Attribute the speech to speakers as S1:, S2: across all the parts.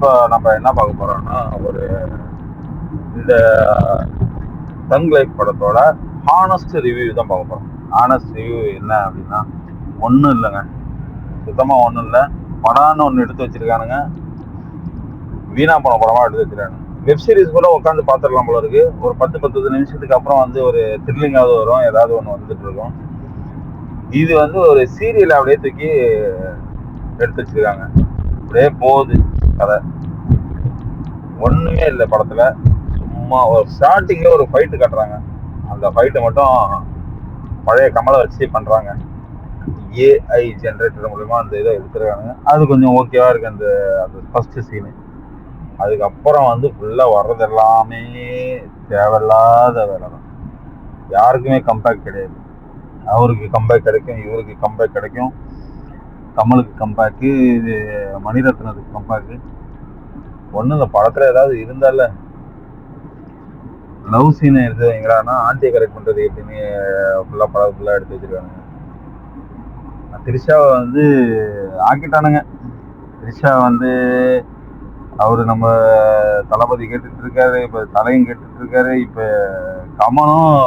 S1: இப்போ நம்ம என்ன பார்க்க போறோம்னா ஒரு இந்த தங் லைஃப் படத்தோட ஹானஸ்ட் ரிவ்யூ தான் பார்க்க போறோம். ஹானஸ்ட் ரிவ்யூ என்ன அப்படின்னா ஒன்றும் இல்லைங்க, சுத்தமாக ஒன்றும் இல்லை. படான்னு ஒன்று எடுத்து வச்சிருக்கானுங்க, வீணா போன படமா எடுத்து வச்சிருக்காங்க. வெப் சீரிஸ் கூட உட்காந்து பார்த்துடலாம் போல இருக்கு. ஒரு 10-15 நிமிஷத்துக்கு அப்புறம் ஒரு த்ரில்லிங்காவது வரும், ஏதாவது ஒன்று வந்துட்டு இருக்கும். இது ஒரு சீரியல் அப்படியே தூக்கி எடுத்து வச்சிருக்காங்க. அப்படியே போகுது கதை, ஒண்ணுமே இல்லை படத்துல. சும்மா ஒரு ஸ்டார்டிங்ல ஒரு ஃபைட்டு காட்டுறாங்க. அந்த ஃபைட்டை மட்டும் பழைய கமலை வச்சு பண்றாங்க. ஏஐ ஜென்ரேட்டர் மூலமா அந்த இதை எடுத்துருக்காங்க. அது கொஞ்சம் ஓகேவா இருக்கு அந்த ஃபர்ஸ்ட் சீனு. அதுக்கப்புறம் ஃபுல்லா வர்றது எல்லாமே தேவையில்லாத வேலை தான். யாருக்குமே கம்பேக் கிடையாது. அவருக்கு கம்பேக் கிடைக்கும், இவருக்கு கம்பேக் கிடைக்கும், கமலுக்கு கம்பேக்கு, இது மணிரத்னத்துக்கு கம்பேக்கு. ஒன்றும் இந்த படத்துல ஏதாவது இருந்தால லவ் சீனை எடுத்து வைங்களான்னா ஆண்டியை கரெக்ட் பண்றது எப்படின்னு ஃபுல்லா படம் ஃபுல்லா எடுத்து வச்சிருக்காங்க. த்ரிஷாவை ஆக்கிட்டானுங்க. த்ரிஷா அவரு நம்ம தளபதி கேட்டுட்டு இருக்காரு, இப்ப தலையும் கேட்டுட்டு இருக்காரு, இப்ப கமலும்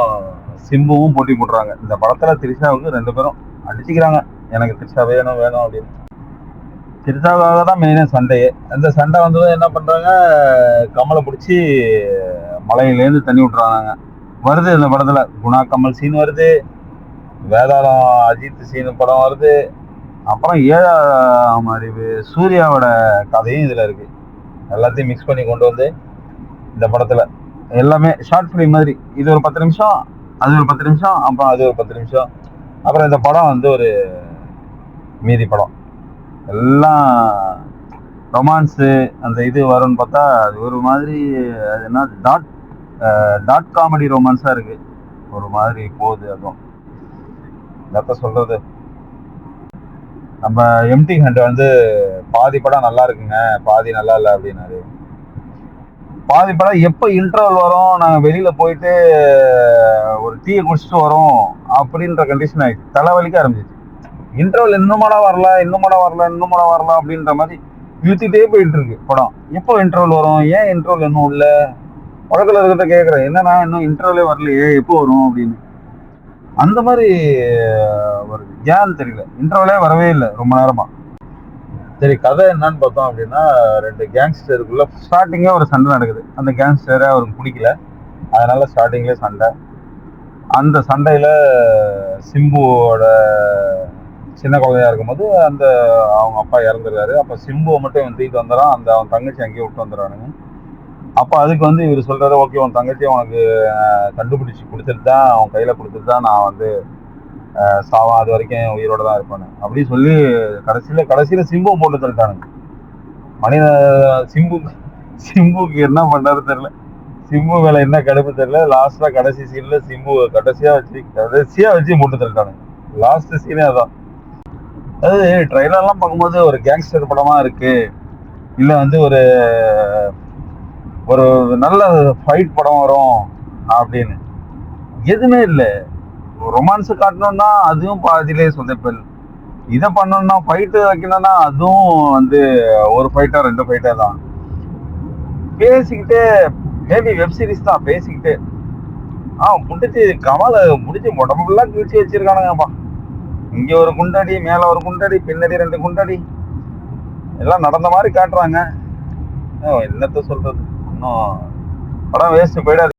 S1: சிம்புவும் போட்டி போடுறாங்க. இந்த படத்துல த்ரிஷாவுக்கு 2 பேரும் அடிச்சுக்கிறாங்க, எனக்கு த்ரிஷா வேணும் வேணும் அப்படின்னு. த்ரிஷாவாக தான் மெயினா சண்டையே. அந்த சண்டை என்ன பண்றாங்க, கமலை பிடிச்சி மலையிலேருந்து தண்ணி விட்டுறாங்க. வருது இந்த படத்துல குணா கமல் சீன் வருது, வேதாளம் அஜித் சீன் படம் வருது, அப்புறம் 7ஆம் அறிவு சூர்யாவோட கதையும் இதுல இருக்கு. எல்லாத்தையும் மிக்ஸ் பண்ணி கொண்டு இந்த படத்துல எல்லாமே ஷார்ட் ஃபிலிம் மாதிரி. இது ஒரு 10 நிமிஷம், அது ஒரு 10 நிமிஷம், அப்புறம் அது ஒரு 10 நிமிஷம், அப்புறம் இந்த படம் ஒரு மீதி படம் எல்லாம் ரொமான்ஸு அந்த இது வரும்னு பார்த்தா அது ஒரு மாதிரி, அது என்ன டாட் காமெடி ரொமான்ஸா இருக்கு, ஒரு மாதிரி போகுது. அதுவும் என்னத்த சொல்றது, நம்ம எம்டி ஹண்ட் பாதி படம் நல்லா இருக்குங்க, பாதி நல்லா இல்லை அப்படின்னாரு. பாதி படம் எப்போ இன்டர்வல் வரும், நாங்கள் வெளியில போயிட்டு ஒரு டீயை குடிச்சிட்டு வரோம் அப்படின்ற கண்டிஷன் ஆயிடுச்சு. தலைவலிக்க ஆரம்பிச்சிச்சு. இன்டர்வல் இன்னுமாடா வரல, இன்னுமாடா வரல, இன்னுமாடா வரல அப்படின்ற மாதிரி இழுத்துட்டே போயிட்டு இருக்கு படம். எப்போ இன்டர்வல் வரும், ஏன் இன்டர்வல் இன்னும் இல்லை, பக்கத்தில் இருக்கிறத கேட்குறேன், என்னன்னா இன்னும் இன்டர்வலே வரலையே, எப்போ வரும் அப்படின்னு. அந்த மாதிரி வருது, ஏன்னு தெரியல. இன்டர்வலே வரவே இல்லை ரொம்ப நேரமா. சரி, கதை என்னன்னு பார்த்தோம் அப்படின்னா, 2 கேங்ஸ்டருக்குள்ள ஸ்டார்டிங்கே ஒரு சண்டை நடக்குது. அந்த கேங்ஸ்டரை அவருக்கு பிடிக்கல, அதனால ஸ்டார்டிங்லேயே சண்டை. அந்த சண்டையில சிம்புவோட சின்ன குழந்தையா இருக்கும்போது அவங்க அப்பா இறந்துருக்காரு. அப்ப சிம்புவை மட்டும் தூக்கிட்டு வந்துடான், அவன் தங்கச்சி அங்கேயே விட்டு வந்துடுறானுங்க. அப்ப அதுக்கு இவர் சொல்றாரு, ஓகே உன் தங்கச்சி உனக்கு கண்டுபிடிச்சு கொடுத்துட்டு தான், அவன் கையில கொடுத்துட்டு தான் நான் சாவான், அது வரைக்கும் உயிரோட தான் இருப்பானு அப்படின்னு சொல்லி கடைசியில சிம்புவை போட்டு தள்ளிட்டானுங்க. சிம்புக்கு என்ன பண்ணாரு தெரியல, சிம்பு மேல என்ன கடுப்பு தெரியல. லாஸ்டா கடைசி சீன்ல சிம்பு கடைசியா வச்சு போட்டு தள்ளிட்டானுங்க. லாஸ்ட் சீனே அதான். அதாவது ட்ரைலர்லாம் பார்க்கும்போது ஒரு கேங்ஸ்டர் படமா இருக்கு, இல்ல ஒரு ஒரு நல்ல ஃபைட் படம் வரும் அப்படின்னு. எதுவுமே இல்லை. ரொமான்ஸ் காட்டணும்னா அதுவும் பாதியிலே சொதப்பல், இதை பண்ணணும்னா ஃபைட்டு வைக்கணும்னா அதுவும் ஒரு ஃபைட்டா 2 ஃபைட்டா தான். பேசிக்கிட்டே மேபி வெப் சீரிஸ் தான், பேசிக்கிட்டே முடிச்சு கமலை முடிச்சு உடம்புலாம் கிழிச்சு வச்சிருக்கானுங்கப்பா. இங்க ஒரு குண்டடி, மேல ஒரு குண்டடி, பின்னாடி 2 குண்டடி, எல்லாம் நடந்த மாதிரி காட்டுறாங்க. என்னத்த சொல்றது, இன்னும் படம் வேஸ்ட் போயிடாது.